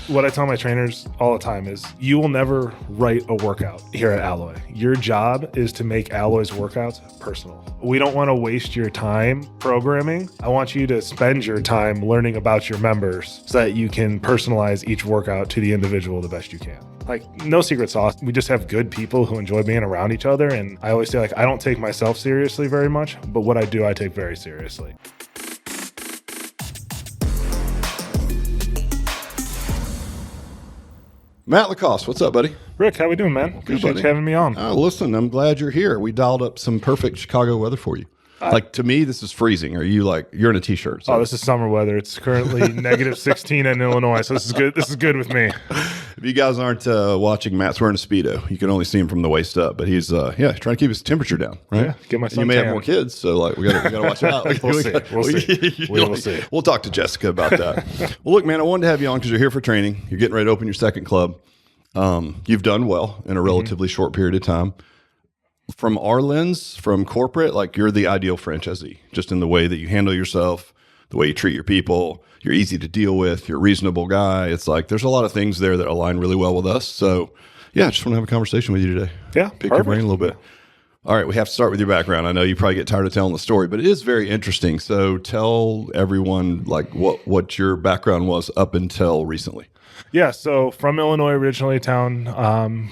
what I tell my trainers all the time is you will never write a workout here at Alloy. Your job is to make Alloy's workouts personal. We don't want to waste your time programming. I want you to spend your time learning about your members so that you can personalize each workout to the individual the best you can. Like, no secret sauce. We just have good people who enjoy being around each other. And I always say, like, I don't take myself seriously very much, but what I do, I take very seriously. Matt LaCosse, what's up, buddy? Rick, how we doing, man? Appreciate you having me on. Listen, I'm glad you're here. We dialed up some perfect Chicago weather for you. Like, to me, this is freezing. Are you like, you're in a t-shirt? So. Oh, this is summer weather. It's currently negative 16 in Illinois, so this is good. This is good with me. If you guys aren't watching, Matt's wearing a Speedo. You can only see him from the waist up, but he's trying to keep his temperature down, right? Yeah, get my son You may tan. have more kids, so like we got to watch out. We'll see. We'll talk to Jessica about that. Well, look, man, I wanted to have you on because you're here for training. You're getting ready to open your second club. You've done well in a relatively short period of time. From our lens, from corporate, like you're the ideal franchisee, just in the way that you handle yourself, the way you treat your people. You're easy to deal with. You're a reasonable guy. It's like there's a lot of things there that align really well with us. So, yeah, I just want to have a conversation with you today. Yeah, pick your brain a little bit. All right, we have to start with your background. I know you probably get tired of telling the story, but it is very interesting. So tell everyone like what your background was up until recently. Yeah, so from Illinois originally, a town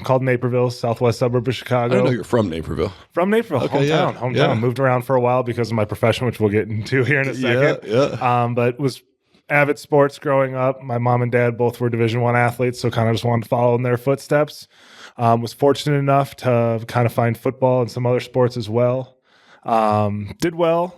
called Naperville, southwest suburb of Chicago. I know you're from Naperville. From Naperville, okay, hometown. Yeah. Moved around for a while because of my profession, which we'll get into here in a second. Yeah. But was avid sports growing up. My mom and dad both were Division I athletes, so kind of just wanted to follow in their footsteps. Was fortunate enough to kind of find football and some other sports as well. Did well,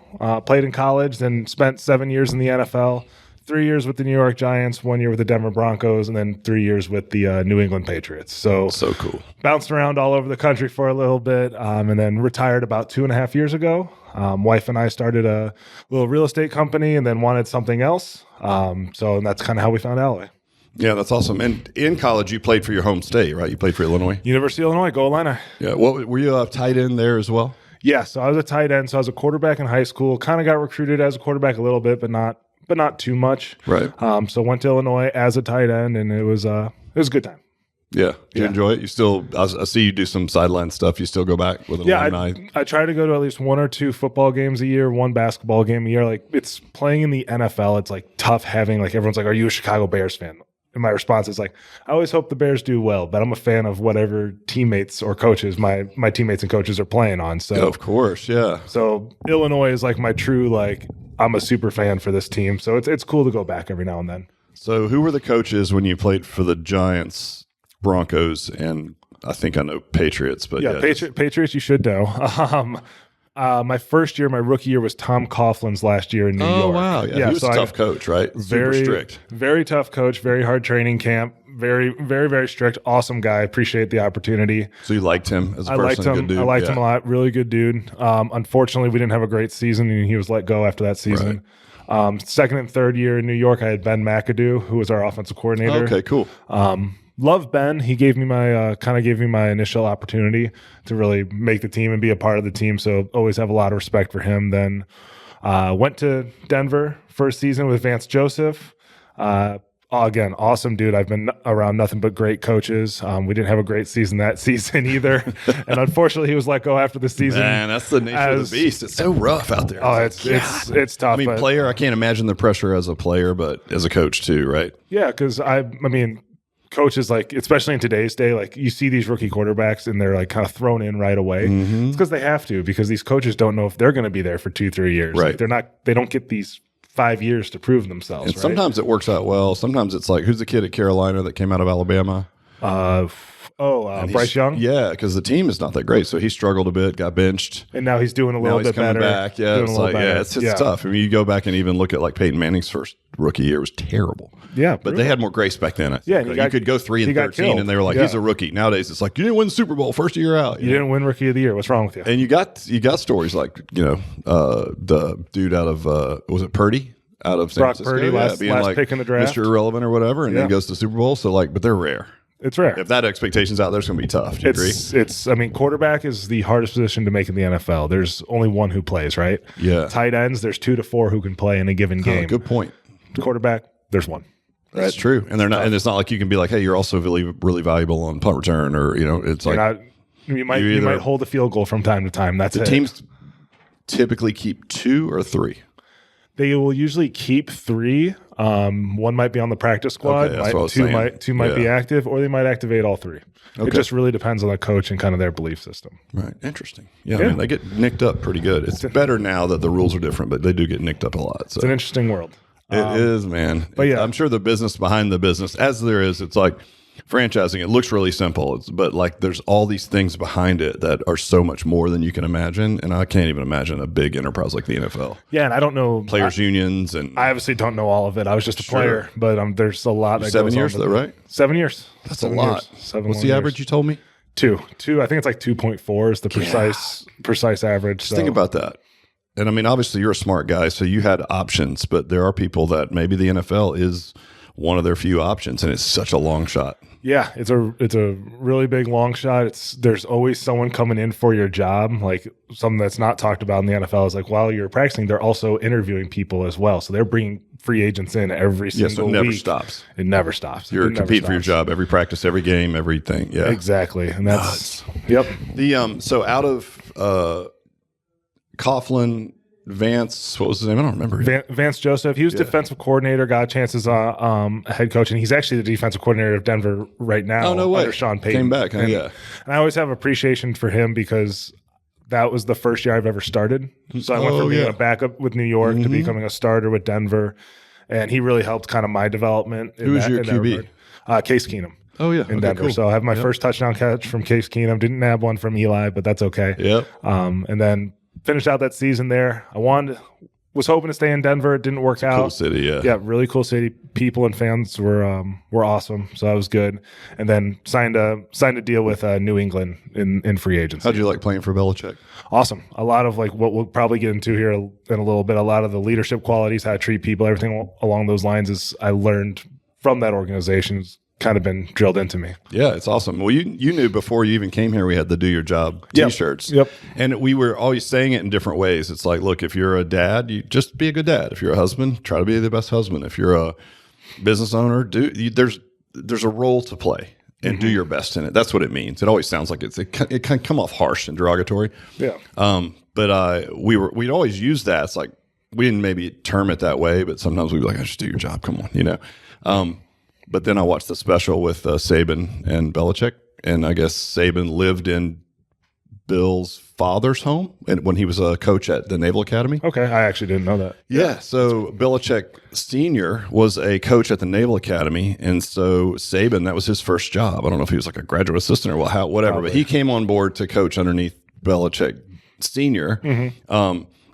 played in college, then spent 7 years in the NFL. 3 years with the New York Giants, 1 year with the Denver Broncos, and then 3 years with the New England Patriots. So cool. Bounced around all over the country for a little bit, and then retired about 2.5 years ago. Wife and I started a little real estate company and then wanted something else. So that's kind of how we found Alloy. Yeah, that's awesome. And in college, you played for your home state, right? You played for Illinois? University of Illinois, go Illini. Yeah. What were you a tight end there as well? Yeah, so I was a tight end. So I was a quarterback in high school. Kind of got recruited as a quarterback a little bit, but not too much. Right. So went to Illinois as a tight end, and it was a good time. Yeah. Did you enjoy it? You still, I see you do some sideline stuff. You still go back with alumni? I try to go to at least 1 or 2 football games a year, 1 basketball game a year. Like, it's playing in the NFL. It's like tough having, like, everyone's like, are you a Chicago Bears fan? And my response is like, I always hope the Bears do well, but I'm a fan of whatever teammates or coaches my teammates and coaches are playing on. So of course, yeah. So Illinois is like my true, like, I'm a super fan for this team. So it's cool to go back every now and then. So who were the coaches when you played for the Giants, Broncos, and I think I know Patriots? But yeah, Patriots you should know. My first year, my rookie year, was Tom Coughlin's last year in New York. Oh, wow. Yeah, he was a tough coach, right? Super strict. Very tough coach, very hard training camp, very, very, very strict. Awesome guy. Appreciate the opportunity. So you liked him as a person? Good dude. I liked him a lot. Really good dude. Unfortunately, we didn't have a great season, and he was let go after that season. Right. Second and third year in New York, I had Ben McAdoo, who was our offensive coordinator. Okay, cool. Love Ben. He gave me my initial opportunity to really make the team and be a part of the team. So always have a lot of respect for him. Then went to Denver first season with Vance Joseph. Again, awesome dude. I've been around nothing but great coaches. We didn't have a great season that season either. And unfortunately, he was let go after the season. Man, that's the nature of the beast. It's so rough out there. Oh, it's tough. I mean, player, I can't imagine the pressure as a player, but as a coach too, right? Yeah, because I mean, coaches, like, especially in today's day, like, you see these rookie quarterbacks and they're like kind of thrown in right away. Mm-hmm. It's because they have to, because these coaches don't know if they're going to be there for 2-3 years. Right. Like, they don't get these 5 years to prove themselves. And right? sometimes it works out well. Sometimes it's like, who's the kid at Carolina that came out of Alabama? Bryce Young. Yeah, because the team is not that great. So he struggled a bit, got benched. And now he's doing a little bit better. Back. Yeah, it's like, it's tough. I mean, you go back and even look at like Peyton Manning's first rookie year was terrible. Yeah. But they had more grace back then. I think. Yeah. You could go 3-13 and they were like, he's a rookie. Nowadays, it's like, you didn't win the Super Bowl first year out. You didn't win rookie of the year. What's wrong with you? And you got stories like, the dude out of, was it Purdy? Out of San Francisco. Purdy, last like pick in the draft. Mr. Irrelevant or whatever, and then goes to the Super Bowl. So like, but they're rare. It's rare. If that expectation's out there, it's going to be tough. Do you agree? I mean, quarterback is the hardest position to make in the NFL. There's only one who plays, right? Yeah. Tight ends, there's 2 to 4 who can play in a given game. Good point. Quarterback, there's one. That's true. And they're not, and it's not like you can be like, hey, you're also really, really valuable on punt return, or, you know, it's You're like, not, you might hold a field goal from time to time. That's the it. teams typically keep 2 or 3. They will usually keep 3. One might be on the practice squad. Okay, two might be active, or they might activate all 3. Okay. It just really depends on the coach and kind of their belief system. Right. Interesting. Yeah. I mean, they get nicked up pretty good. It's better now that the rules are different, but they do get nicked up a lot. So it's an interesting world. It is, man. But yeah, I'm sure the business behind the business, as there is, it's like franchising. It looks really simple, but like there's all these things behind it that are so much more than you can imagine. And I can't even imagine a big enterprise like the NFL. Yeah, and I don't know players' unions, and I obviously don't know all of it. I was just a player, but there's a lot. That 7 goes years, on though, right? 7 years. That's a lot. What's the average you told me? 2. I think it's like 2.4 is the precise average. Just think about that. And I mean, obviously, you're a smart guy, so you had options. But there are people that maybe the NFL is one of their few options, and it's such a long shot. Yeah, it's a really big long shot. There's always someone coming in for your job. Like something that's not talked about in the NFL is like while you're practicing, they're also interviewing people as well. So they're bringing free agents in every single week. So it never stops. It never stops. You're competing for your job every practice, every game, everything. Yeah, exactly. And that's yep. The so out of Coughlin, Vance, what was his name? I don't remember. Vance Joseph. He was defensive coordinator, got a chance as a head coach, and he's actually the defensive coordinator of Denver right now. Oh, no way. Under Sean Payton. Came back, and I always have appreciation for him because that was the first year I've ever started. So I went from being a backup with New York to becoming a starter with Denver, and he really helped kind of my development. Who was your QB? Case Keenum. Oh, yeah. In Denver. Cool. So I have my first touchdown catch from Case Keenum. Didn't nab one from Eli, but that's okay. Yep. And then finished out that season there. Was hoping to stay in Denver. It didn't work out. Cool city, yeah. Yeah, really cool city. People and fans were awesome, so that was good. And then signed a deal with New England in free agency. How'd you like playing for Belichick? Awesome. A lot of like what we'll probably get into here in a little bit. A lot of the leadership qualities, how to treat people, everything along those lines is I learned from that organization. It's kind of been drilled into me. Yeah, it's awesome. Well, you knew before you even came here, we had the Do Your Job T-shirts. Yep. And we were always saying it in different ways. It's like, look, if you're a dad, you just be a good dad. If you're a husband, try to be the best husband. If you're a business owner, there's a role to play and do your best in it. That's what it means. It always sounds like it can come off harsh and derogatory. Yeah. But we'd always use that. It's like we didn't maybe term it that way, but sometimes we'd be like, just do your job. Come on, you know. But then I watched the special with Saban and Belichick, and I guess Saban lived in Bill's father's home and when he was a coach at the Naval Academy. Okay, I actually didn't know that. Yeah, so Belichick Sr. was a coach at the Naval Academy, and so Saban, that was his first job. I don't know if he was like a graduate assistant or whatever, Probably. But he came on board to coach underneath Belichick Sr.,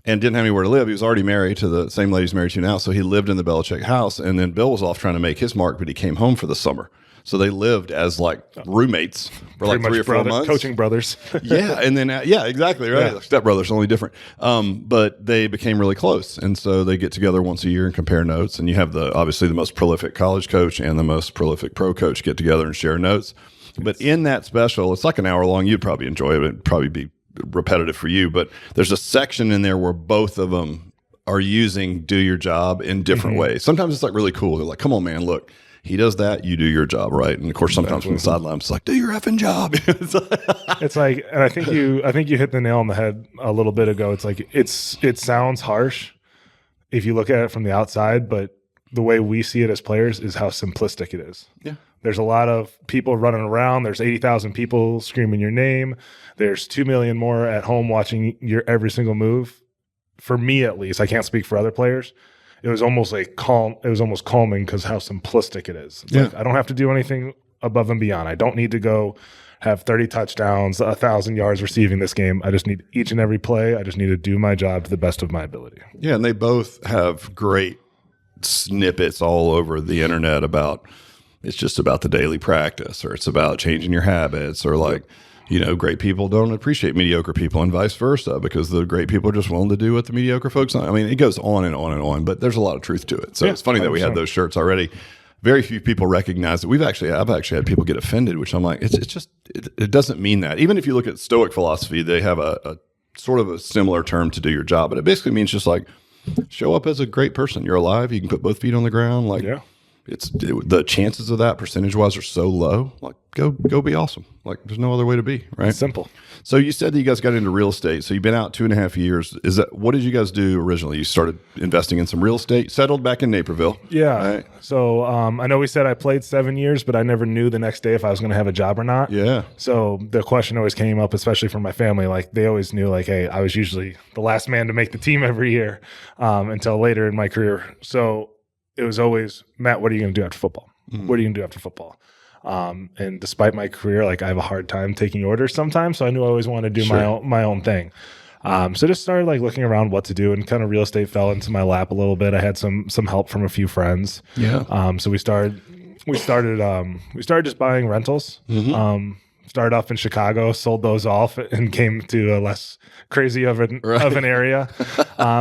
and didn't have anywhere to live. He was already married to the same lady he's married to now, so he lived in the Belichick house. And then Bill was off trying to make his mark, but he came home for the summer. So they lived as like roommates for like 3 or 4 months. Coaching brothers. Yeah, and then exactly right. Yeah. Step brothers, only different. But they became really close, and so they get together once a year and compare notes. And you have obviously the most prolific college coach and the most prolific pro coach get together and share notes. But in that special, it's like an hour long. You'd probably enjoy it. It'd probably be repetitive for you, but there's a section in there where both of them are using do your job in different ways. Sometimes it's like really cool. They're like, come on, man, look, he does that, you do your job, right? And of course, sometimes from the sideline, it's like, do your effing job. It's like, and I think you hit the nail on the head a little bit ago. It's like, it sounds harsh if you look at it from the outside, but the way we see it as players is how simplistic it is. Yeah. There's a lot of people running around. There's 80,000 people screaming your name. There's 2 million more at home watching your every single move. For me, at least, I can't speak for other players. It was almost calming because how simplistic it is. Like, I don't have to do anything above and beyond. I don't need to go have 30 touchdowns, 1,000 yards receiving this game. I just need each and every play. I just need to do my job to the best of my ability. Yeah, and they both have great snippets all over the internet about it's just about the daily practice, or it's about changing your habits, or like, great people don't appreciate mediocre people and vice versa, because the great people are just willing to do what the mediocre folks don't. I mean, it goes on and on and on, but there's a lot of truth to it. So it's funny 100%. That we had those shirts already. Very few people recognize it. I've actually had people get offended, which I'm like, it doesn't mean that. Even if you look at Stoic philosophy, they have a sort of a similar term to do your job, but it basically means just like show up as a great person. You're alive. You can put both feet on the ground. Like, the chances of that percentage wise are so low. Like go be awesome. Like there's no other way to be, right? It's simple. So you said that you guys got into real estate. So you've been out 2.5 years. What did you guys do originally? You started investing in some real estate, settled back in Naperville. Yeah. Right? So I know we said I played 7 years, but I never knew the next day if I was going to have a job or not. Yeah. So the question always came up, especially from my family. Like they always knew, like, hey, I was usually the last man to make the team every year until later in my career. So it was always, Matt, what are you going to do after football? Mm-hmm. What are you going to do after football? And despite my career, like I have a hard time taking orders sometimes. So I knew I always wanted to do my own thing. So just started like looking around what to do, and kind of real estate fell into my lap a little bit. I had some help from a few friends. Yeah. So we started just buying rentals. Mm-hmm. Started off in Chicago, sold those off, and came to a less crazy of an area.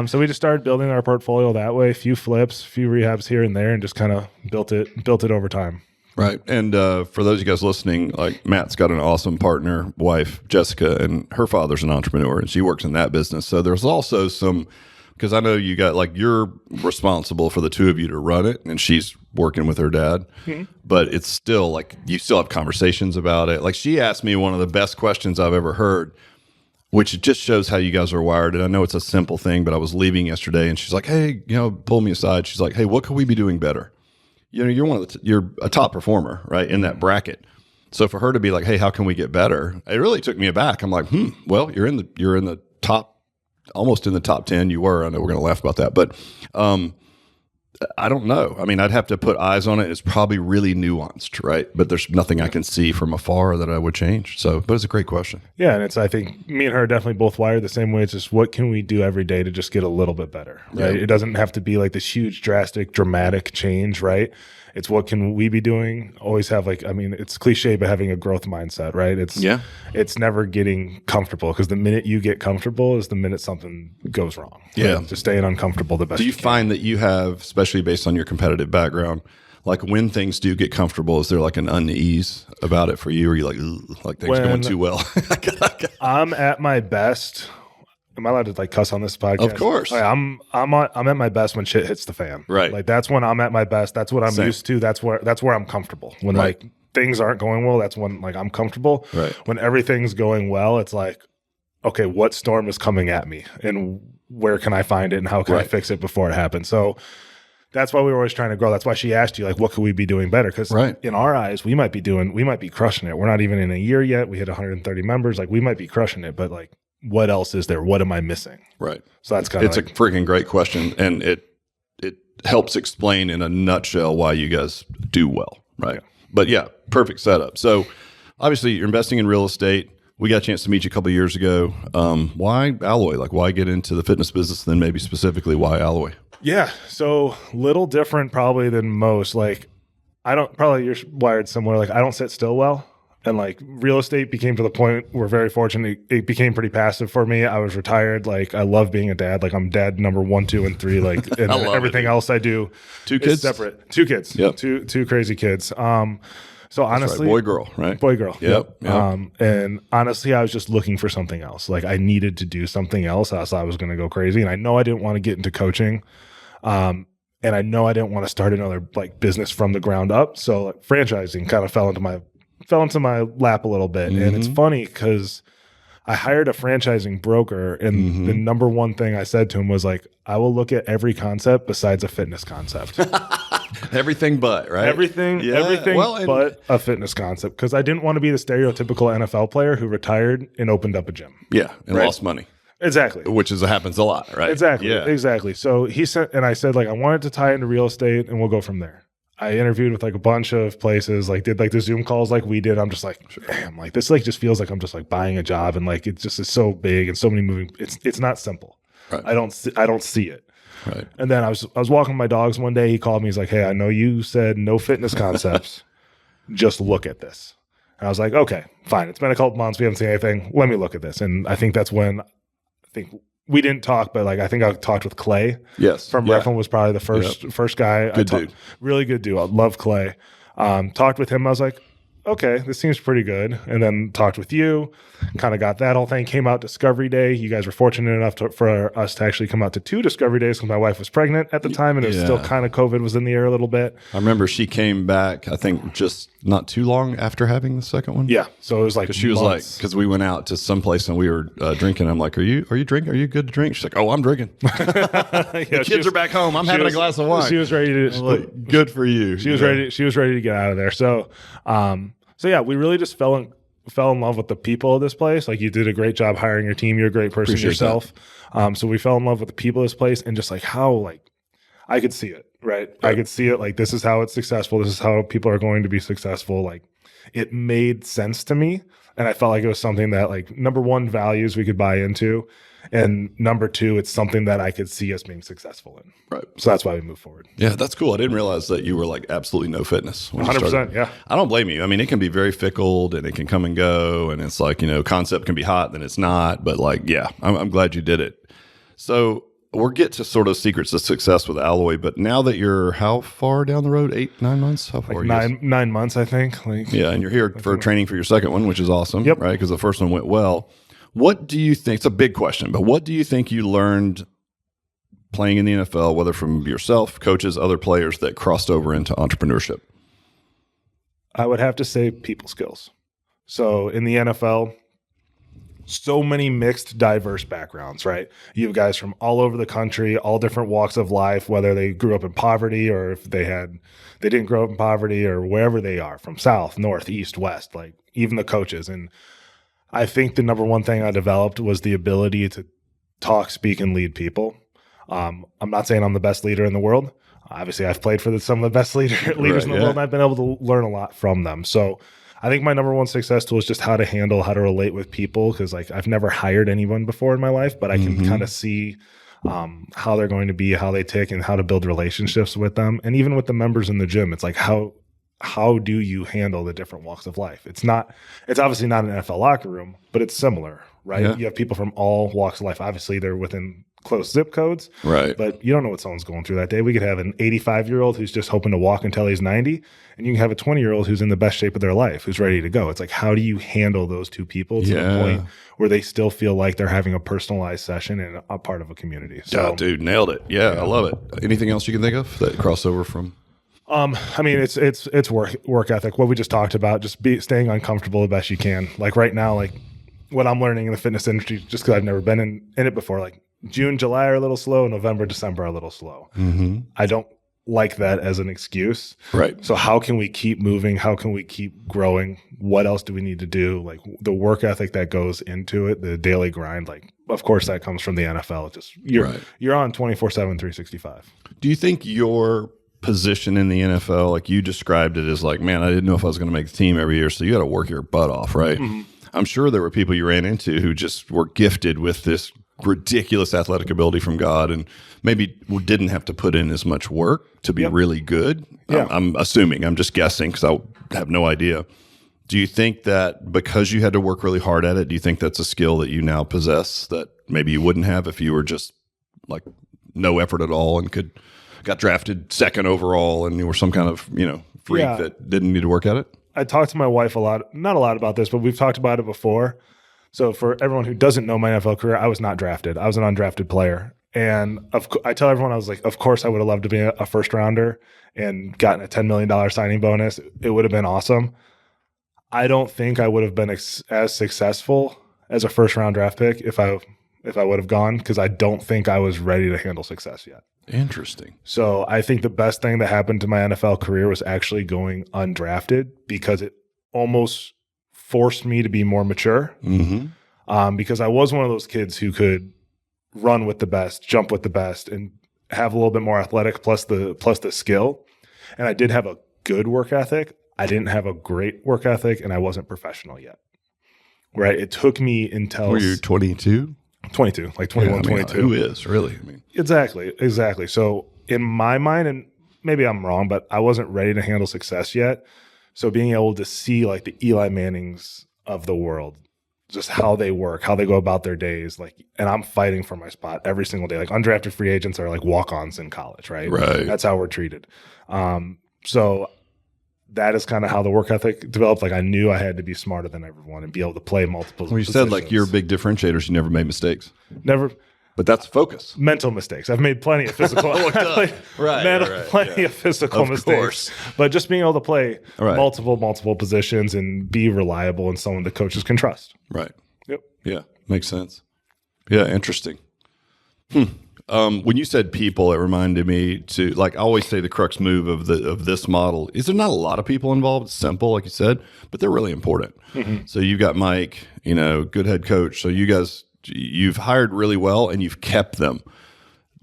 So we just started building our portfolio that way. A few flips, a few rehabs here and there, and just kind of built it over time. Right. And for those of you guys listening, like Matt's got an awesome partner, wife, Jessica, and her father's an entrepreneur, and she works in that business. So there's also some, because I know you got, like, you're responsible for the two of you to run it, and she's working with her dad. Mm-hmm. But it's still like you still have conversations about it. Like she asked me one of the best questions I've ever heard, which just shows how you guys are wired. And I know it's a simple thing, but I was leaving yesterday, and she's like, hey, pull me aside. She's like, hey, what could we be doing better? You're a top performer, right, in that bracket. So for her to be like, hey, how can we get better? It really took me aback. I'm like, well, you're in the top, almost in the top 10. You were. I know we're going to laugh about that, but I don't know. I mean, I'd have to put eyes on it. It's probably really nuanced, right? But there's nothing I can see from afar that I would change. So, but it's a great question. Yeah, and I think me and her are definitely both wired the same way. It's just what can we do every day to just get a little bit better, right? Yeah. It doesn't have to be like this huge, drastic, dramatic change, right? It's what can we be doing? Always have it's cliche, but having a growth mindset, right? It's never getting comfortable, because the minute you get comfortable is the minute something goes wrong. Yeah. Right? Just staying uncomfortable the best Do you find that you have, especially based on your competitive background, like when things do get comfortable, is there like an unease about it for you? Or are you like things going too well? I'm at my best. Am I allowed to like cuss on this podcast? Of course. Like, I'm at my best when shit hits the fan. Right. Like that's when I'm at my best. That's what I'm used to. That's where I'm comfortable. When like things aren't going well, that's when like I'm comfortable. Right. When everything's going well, it's like, okay, what storm is coming at me, and where can I find it, and how can I fix it before it happens? So that's why we were always trying to grow. That's why she asked you, like, what could we be doing better? Because in our eyes, we might be crushing it. We're not even in a year yet. We hit 130 members. Like we might be crushing it, but like, what else is there? What am I missing? Right. So that's kind of a freaking great question, and it helps explain in a nutshell why you guys do well, right? Yeah. But yeah, perfect setup. So obviously you're investing in real estate. We got a chance to meet you a couple of years ago. Why Alloy? Like why get into the fitness business? Then maybe specifically why Alloy? Yeah. So little different probably than most. Like you're wired similar. Like I don't sit still well. And like real estate became to the point we're very fortunate. It became pretty passive for me. I was retired. Like I love being a dad. Like I'm dad number 1, 2, and 3. Like and everything else I do. 2 kids separate. 2 kids. Yep. Two crazy kids. So honestly, boy girl, right? Boy girl. Yep. And honestly, I was just looking for something else. Like I needed to do something else, else I was going to go crazy. And I know I didn't want to get into coaching. And I know I didn't want to start another like business from the ground up. So like, franchising kind of fell into my lap a little bit. Mm-hmm. And it's funny because I hired a franchising broker, and the number one thing I said to him was like, I will look at every concept besides a fitness concept. Everything but, right? Everything but a fitness concept, because I didn't want to be the stereotypical NFL player who retired and opened up a gym. Yeah, and lost money. Exactly. Which happens a lot, right? Exactly. Yeah. Exactly. So he said, and I said, like, I wanted to tie into real estate, and we'll go from there. I interviewed with like a bunch of places, like did like the Zoom calls like we did. I'm just like, damn, like this like just feels like I'm just like buying a job, and like it just is so big and so many moving. It's not simple. Right. I don't see it. Right. And then I was walking my dogs one day. He called me. He's like, hey, I know you said no fitness concepts. Just look at this. And I was like, okay, fine. It's been a couple months. We haven't seen anything. Let me look at this. And I think that's when we didn't talk, but like I think I talked with Clay. Yes. From Redfern was probably the first guy. Good dude. Really good dude. I love Clay. Talked with him. I was like, okay, this seems pretty good. And then talked with you, kind of got that whole thing, came out Discovery Day. You guys were fortunate enough for us to actually come out to 2 Discovery Days because my wife was pregnant at the time and it was still kind of COVID was in the air a little bit. I remember she came back, I think just not too long after having the second one. Yeah. So it was like, she was like, because we went out to some place and we were drinking. I'm like, are you drinking? Are you good to drink? She's like, oh, I'm drinking. The kids are back home. I'm having a glass of wine. She was ready to, like, good for you. She was ready to get out of there. So, yeah, we really just fell in love with the people of this place. Like, you did a great job hiring your team. You're a great person yourself. So we fell in love with the people of this place and just like how, like, I could see it, right? I could see it. Like, this is how it's successful. This is how people are going to be successful. Like, it made sense to me. And I felt like it was something that, like, number one, values we could buy into. And number two, it's something that I could see us being successful in. Right. So that's why we moved forward. Yeah, that's cool. I didn't realize that you were like absolutely no fitness. 100%. Yeah. I don't blame you. I mean, it can be very fickle and it can come and go. And it's like, concept can be hot, then it's not. But like, yeah, I'm glad you did it. So we'll get to sort of secrets of success with Alloy. But now that you're how far down the road? 8, 9 months? How far are you? 9 months, I think. Yeah. And you're here for training for your second one, which is awesome. Yep. Right. Because the first one went well. What do you think? It's a big question, but what do you think you learned playing in the NFL, whether from yourself, coaches, other players that crossed over into entrepreneurship? I would have to say people skills. So in the NFL, so many mixed, diverse backgrounds, right? You have guys from all over the country, all different walks of life, whether they grew up in poverty or if they didn't grow up in poverty or wherever they are, from south, north, east, west, like even the coaches. And I think the number one thing I developed was the ability to talk, speak, and lead people. I'm not saying I'm the best leader in the world. Obviously, I've played for some of the best leaders in the world, and I've been able to learn a lot from them. So I think my number one success tool is just how to relate with people, because like I've never hired anyone before in my life, but I can kind of see how they're going to be, how they tick, and how to build relationships with them. And even with the members in the gym, it's like how do you handle the different walks of life? It's obviously not an NFL locker room, but it's similar, right? Yeah. You have people from all walks of life. Obviously, they're within close zip codes, right? But you don't know what someone's going through that day. We could have an 85-year-old who's just hoping to walk until he's 90, and you can have a 20-year-old who's in the best shape of their life, who's ready to go. It's like, how do you handle those two people to the point where they still feel like they're having a personalized session and a part of a community? So, dude, nailed it. Yeah, I love it. Anything else you can think of that crossover from? I mean, it's work ethic. What we just talked about, just staying uncomfortable the best you can. Like right now, like what I'm learning in the fitness industry, just because I've never been in it before, like June, July are a little slow, November, December are a little slow. Mm-hmm. I don't like that as an excuse. Right. So how can we keep moving? How can we keep growing? What else do we need to do? Like the work ethic that goes into it, the daily grind, like of course that comes from the NFL. Just you're on 24/7, 365. Do you think your position in the NFL, like you described it as like, man, I didn't know if I was going to make the team every year, so you got to work your butt off, right? Mm-hmm. I'm sure there were people you ran into who just were gifted with this ridiculous athletic ability from God and maybe didn't have to put in as much work to be really good. Yeah. I'm assuming, I'm just guessing because I have no idea. Do you think that because you had to work really hard at it, do you think that's a skill that you now possess that maybe you wouldn't have if you were just like no effort at all and got drafted second overall and you were some kind of, freak that didn't need to work at it? I talked to my wife not a lot about this, but we've talked about it before. So for everyone who doesn't know my NFL career, I was not drafted. I was an undrafted player. And I tell everyone, I was like, of course I would have loved to be a first rounder and gotten a $10 million signing bonus. It would have been awesome. I don't think I would have been as successful as a first round draft pick if I would have gone, because I don't think I was ready to handle success yet. Interesting. So I think the best thing that happened to my NFL career was actually going undrafted, because it almost forced me to be more mature. Mm-hmm. Because I was one of those kids who could run with the best, jump with the best, and have a little bit more athletic plus the skill. And I did have a good work ethic. I didn't have a great work ethic, and I wasn't professional yet. Right? It took me until... Were you 22? 22, like 21, 22. Who is, really? Exactly. So in my mind, and maybe I'm wrong, but I wasn't ready to handle success yet. So being able to see like the Eli Mannings of the world, just how they work, how they go about their days, like, and I'm fighting for my spot every single day. Like undrafted free agents are like walk-ons in college, right? Right. That's how we're treated. So that is kind of how the work ethic developed. Like I knew I had to be smarter than everyone and be able to play multiple Well, you positions. said like your big differentiators, you never made mistakes. Never. But that's focus. Mental mistakes. I've made plenty of physical, plenty of physical mistakes. Course. But just being able to play multiple positions and be reliable and someone the coaches can trust. Right. Yep. Yeah, makes sense. Yeah, interesting. When you said people, it reminded me to like I always say the crux move of this model is there not a lot of people involved. It's simple, like you said, but they're really important. Mm-hmm. So you've got Mike, good head coach. So you guys. You've hired really well and you've kept them.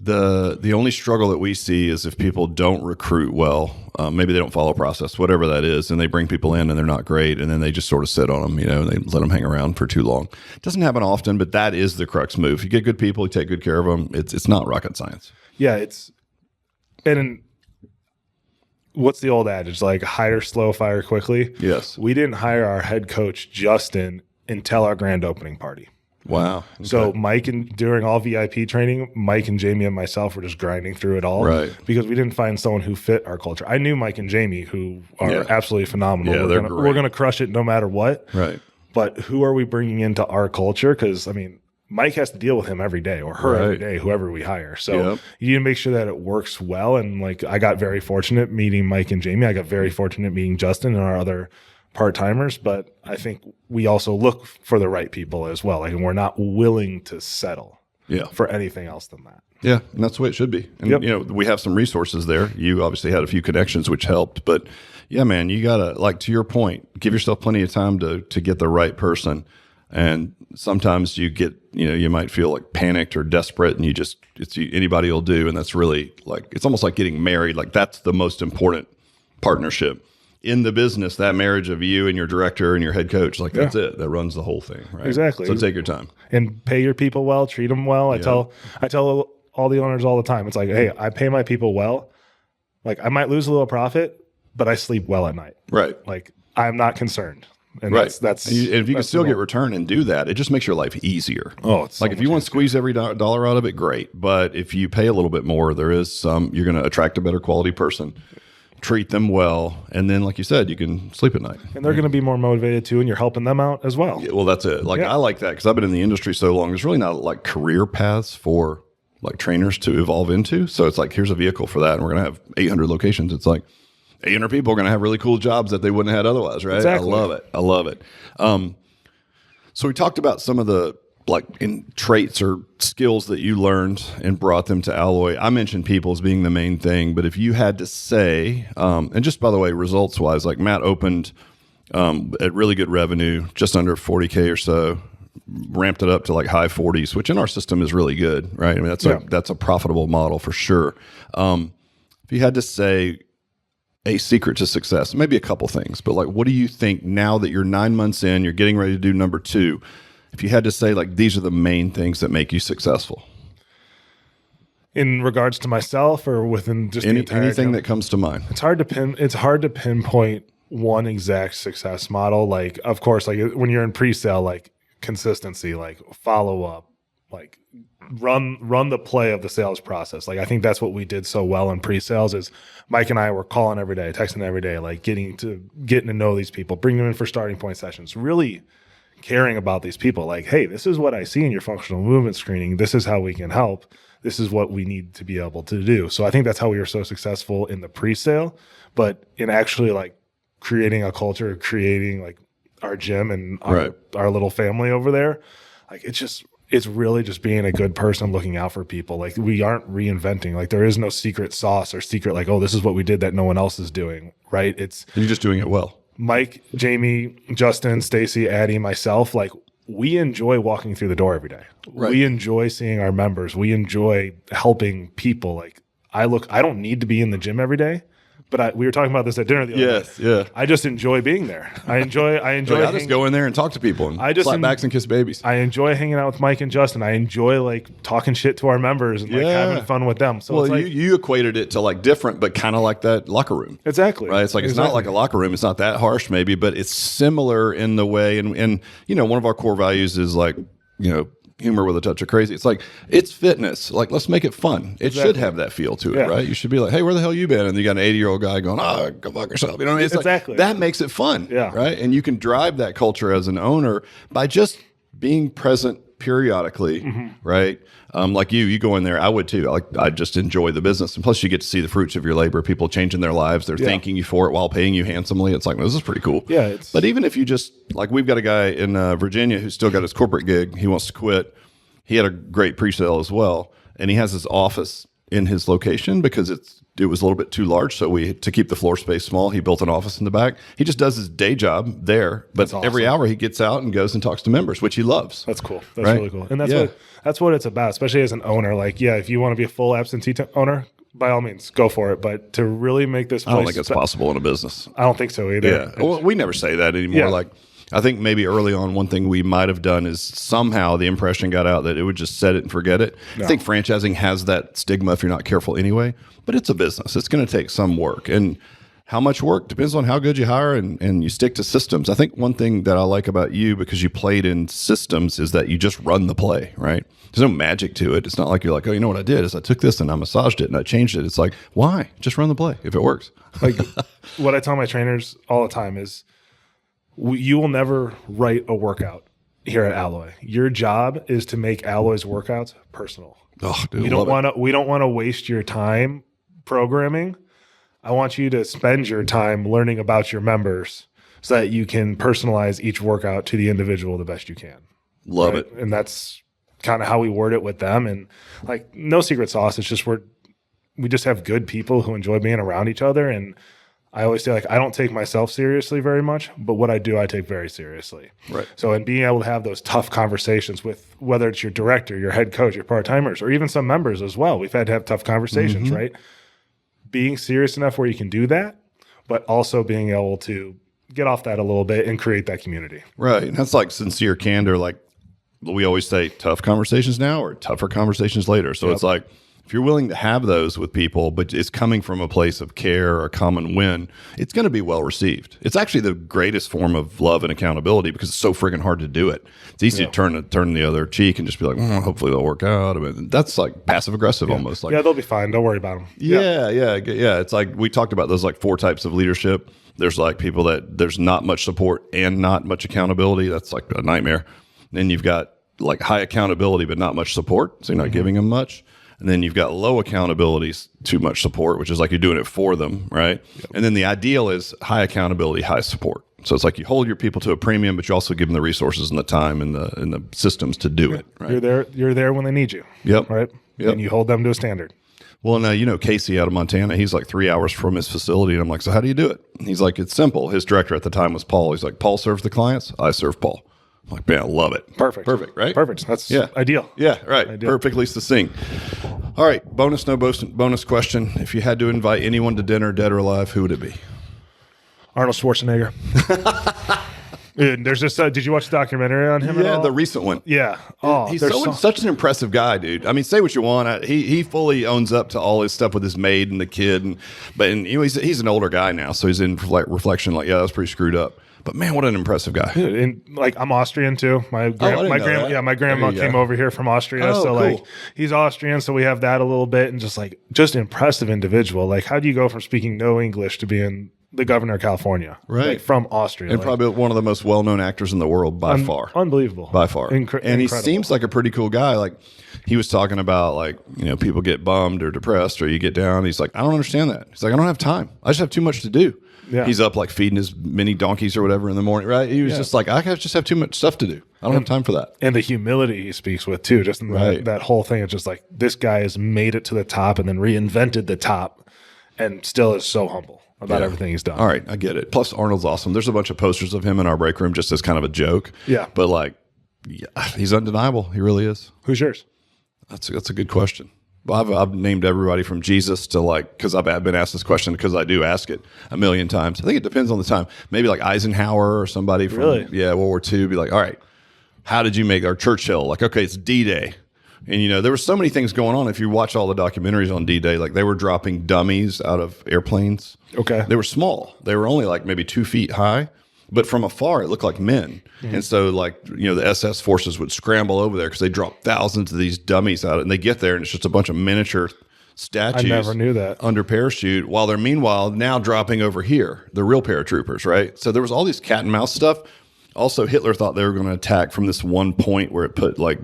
The only struggle that we see is if people don't recruit well, maybe they don't follow process, whatever that is, and they bring people in and they're not great, and then they just sort of sit on them, and they let them hang around for too long. It doesn't happen often, but that is the crux move. If you get good people, you take good care of them. It's not rocket science. Yeah, what's the old adage? Like hire slow, fire quickly. Yes. We didn't hire our head coach Justin until our grand opening party. Wow. Okay. So during all VIP training, Mike and Jamie and myself were just grinding through it all because we didn't find someone who fit our culture. I knew Mike and Jamie who are absolutely phenomenal. Yeah, we're going to crush it no matter what. Right. But who are we bringing into our culture? Because, Mike has to deal with him every day or her every day, whoever we hire. So you need to make sure that it works well. And I got very fortunate meeting Mike and Jamie. I got very fortunate meeting Justin and our other part-timers, but I think we also look for the right people as well. And we're not willing to settle for anything else than that. Yeah, and that's the way it should be. And, we have some resources there. You obviously had a few connections, which helped. But, yeah, man, you got to, to your point, give yourself plenty of time to get the right person. And sometimes you get, you might feel panicked or desperate, and anybody will do. And that's really it's almost like getting married. That's the most important partnership. In the business, that marriage of you and your director and your head coach, that's it. That runs the whole thing, right? Exactly. So take your time and pay your people well, treat them well. I tell all the owners all the time. It's hey, I pay my people well. I might lose a little profit, but I sleep well at night. Right. I'm not concerned. And right. That's and if you can still get return and do that, it just makes your life easier. Oh, it's if you want to squeeze every dollar out of it, great. But if you pay a little bit more, you're going to attract a better quality person. Treat them well, and then, like you said, you can sleep at night. And they're going to be more motivated too, and you're helping them out as well. Yeah, well, that's it. I like that because I've been in the industry so long. There's really not career paths for trainers to evolve into. So it's here's a vehicle for that, and we're going to have 800 locations. It's 800 people are going to have really cool jobs that they wouldn't have had otherwise, right? Exactly. I love it. So we talked about some of the in traits or skills that you learned and brought them to Alloy. I mentioned people as being the main thing, but if you had to say, and just by the way, results wise, Matt opened at really good revenue, just under 40K or so, ramped it up to high 40s, which in our system is really good, right? That's a profitable model for sure. If you had to say a secret to success, maybe a couple things, but what do you think now that you're 9 months in, you're getting ready to do number 2? If you had to say these are the main things that make you successful, in regards to myself or within just anything that comes to mind, it's hard to pinpoint one exact success model. Of course, when you're in pre-sale, consistency, follow up, run the play of the sales process. I think that's what we did so well in pre-sales is Mike and I were calling every day, texting every day, getting to know these people, bring them in for starting point sessions, really caring about these people. Hey, this is what I see in your functional movement screening. This is how we can help. This is what we need to be able to do. So I think that's how we were so successful in the pre-sale, but in actually creating a culture, creating our gym and our little family over there. It's really just being a good person, looking out for people. We aren't reinventing. There is no secret sauce or secret, this is what we did that no one else is doing. Right. You're just doing it well. Mike, Jamie, Justin, Stacy, Addie, myself, we enjoy walking through the door every day. Right. We enjoy seeing our members. We enjoy helping people. I don't need to be in the gym every day, but we were talking about this at dinner the other day. Yeah. I just enjoy being there. I enjoy. I just go in there and talk to people and slap backs and kiss babies. I enjoy hanging out with Mike and Justin. I enjoy talking shit to our members and having fun with them. So you equated it to different, but kind of like that locker room. Exactly. Right. It's not like a locker room. It's not that harsh maybe, but it's similar in the way. And one of our core values is humor with a touch of crazy. It's like, it's fitness. Like, let's make it fun. It should have that feel to it, right? You should be like, hey, where the hell you been? And you got an 80-year-old guy going, oh, go fuck yourself. You know what I mean? It's exactly. Like, that makes it fun, right? And you can drive that culture as an owner by just being present periodically, right? Like you go in there, I would too. I just enjoy the business. And plus you get to see the fruits of your labor, people changing their lives. They're thanking you for it while paying you handsomely. It's like, this is pretty cool. Yeah. But even if you just, like, we've got a guy in Virginia who's still got his corporate gig. He wants to quit. He had a great pre-sale as well. And he has his office in his location because it was a little bit too large. So to keep the floor space small, he built an office in the back. He just does his day job there, but every hour he gets out and goes and talks to members, which he loves. That's cool. That's really cool. And that's what it's about, especially as an owner. Like, if you want to be a full absentee owner, by all means, go for it. But to really make this place, I don't think it's possible in a business. I don't think so either. Yeah. Well, we never say that anymore. Like, I think maybe early on, one thing we might have done is somehow the impression got out that it would just set it and forget it. I think franchising has that stigma if you're not careful anyway, but it's a business. It's going to take some work. And how much work depends on how good you hire and you stick to systems. I think one thing that I like about you, because you played in systems, is that you just run the play, right? There's no magic to it. It's not like you're like, oh, you know what I did is I took this and I massaged it and I changed it. It's like, why? Just run the play if it works. Like what I tell my trainers all the time is, you will never write a workout here at Alloy. Your job is to make Alloy's workouts personal. Oh, dude, we don't want to waste your time programming. I want you to spend your time learning about your members so that you can personalize each workout to the individual the best you can. Love it. And that's kind of how we word it with them. And like, no secret sauce. It's just we just have good people who enjoy being around each other. And I always say, like, I don't take myself seriously very much, but what I do, I take very seriously. Right. So in being able to have those tough conversations with whether it's your director, your head coach, your part-timers, or even some members as well, we've had to have tough conversations, right? Being serious enough where you can do that, but also being able to get off that a little bit and create that community. Right. And that's like sincere candor. Like we always say, tough conversations now or tougher conversations later. So it's like, if you're willing to have those with people, but it's coming from a place of care or a common win, it's going to be well received. It's actually the greatest form of love and accountability because it's so friggin' hard to do it. It's easy to turn the other cheek and just be like, hopefully they'll work out. I mean, that's like passive aggressive almost. Like, they'll be fine. Don't worry about them. Yeah. It's like we talked about those like 4 types of leadership. There's like people that there's not much support and not much accountability. That's like a nightmare. Then you've got like high accountability but not much support, so you're not giving them much. And then you've got low accountability, too much support, which is like you're doing it for them, right? And then the ideal is high accountability, high support. So it's like you hold your people to a premium, but you also give them the resources and the time and the systems to do it. Right? You're there when they need you. Yep. Right. Yep. And you hold them to a standard. Well, now, Casey out of Montana, he's like 3 hours from his facility. And I'm like, so how do you do it? And he's like, it's simple. His director at the time was Paul. He's like, Paul serves the clients. I serve Paul. I'm like, man, I love it. Perfect, right? Perfect. That's ideal. Yeah, right. Ideal. Perfectly succinct. All right, bonus question. If you had to invite anyone to dinner, dead or alive, who would it be? Arnold Schwarzenegger. Dude, there's this. Did you watch the documentary on him? Yeah, the recent one. Yeah. Oh, he's such an impressive guy, dude. I mean, say what you want. He fully owns up to all his stuff with his maid and the kid, but he's an older guy now, so he's in reflection. Like, yeah, that was pretty screwed up. But man, what an impressive guy! Dude, and like I'm Austrian too. My grandma came over here from Austria, so cool. Like he's Austrian, so we have that a little bit, and just impressive individual. Like, how do you go from speaking no English to being the governor of California, right? Like, from Austria, and probably one of the most well-known actors in the world by far. Unbelievable, by far. And incredible. He seems like a pretty cool guy. Like he was talking about, like, people get bummed or depressed or you get down. He's like, I don't understand that. He's like, I don't have time. I just have too much to do. Yeah. He's up like feeding his mini donkeys or whatever in the morning, right? He was just like, I just have too much stuff to do. I don't have time for that. And the humility he speaks with too, just in that whole thing. It's just like, this guy has made it to the top and then reinvented the top and still is so humble about everything he's done. All right, I get it. Plus, Arnold's awesome. There's a bunch of posters of him in our break room just as kind of a joke. Yeah. But like, he's undeniable. He really is. Who's yours? That's a good question. I've named everybody from Jesus to, like, because I've been asked this question because I do ask it a million times. I think it depends on the time. Maybe like Eisenhower or somebody from World War II. Be like, all right, how did you make our Churchill? Like, okay, it's D-Day. And, there were so many things going on. If you watch all the documentaries on D-Day, like they were dropping dummies out of airplanes. Okay. They were small. They were only like maybe 2 feet high, but from afar it looked like men. And so like, the SS forces would scramble over there because they dropped thousands of these dummies out, and they get there and it's just a bunch of miniature statues. I never knew that. Under parachute, while they're meanwhile now dropping over here, the real paratroopers, right? So there was all these cat and mouse stuff. Also, Hitler thought they were going to attack from this one point where it put like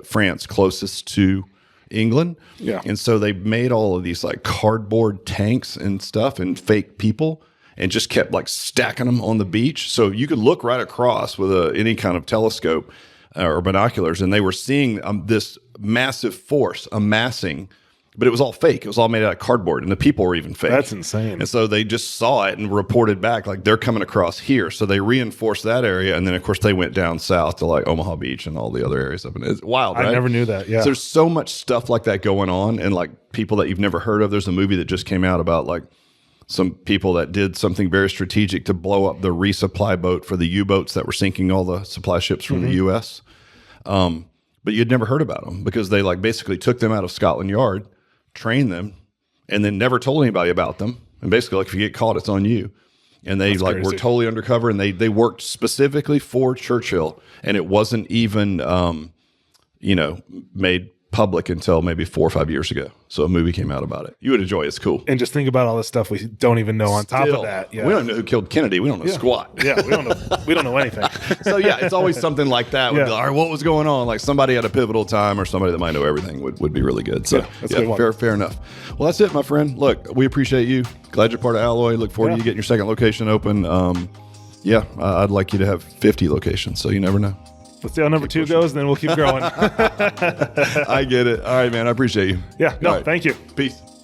France closest to England. Yeah. And so they made all of these like cardboard tanks and stuff and fake people and just kept like stacking them on the beach. So you could look right across with any kind of telescope or binoculars, and they were seeing this massive force amassing. But it was all fake. It was all made out of cardboard, and the people were even fake. That's insane. And so they just saw it and reported back, like, they're coming across here. So they reinforced that area, and then, of course, they went down south to, like, Omaha Beach and all the other areas. It's wild, right? I never knew that, yeah. So there's so much stuff like that going on, and, like, people that you've never heard of. There's a movie that just came out about, like, some people that did something very strategic to blow up the resupply boat for the U-boats that were sinking all the supply ships from the U.S. But you'd never heard about them because they, like, basically took them out of Scotland Yard, trained them, and then never told anybody about them. And basically, like, if you get caught, it's on you. And they were totally undercover, and they worked specifically for Churchill, and it wasn't even made public until maybe 4 or 5 years ago. So a movie came out about it. You would enjoy it. It's cool. And just think about all the stuff we don't even know on top of that. Yeah. We don't know who killed Kennedy. We don't know squat. Yeah, we don't know anything. So yeah, it's always something like that. We'd be like, all right, what was going on? Like somebody at a pivotal time or somebody that might know everything would be really good. So that's a good one. Fair enough. Well, that's it, my friend. Look, we appreciate you. Glad you're part of Alloy. Look forward to you getting your second location open. I'd like you to have 50 locations, so you never know. Let's see how number 2 goes, and then we'll keep growing. I get it. All right, man. I appreciate you. Yeah. No, thank you. Peace.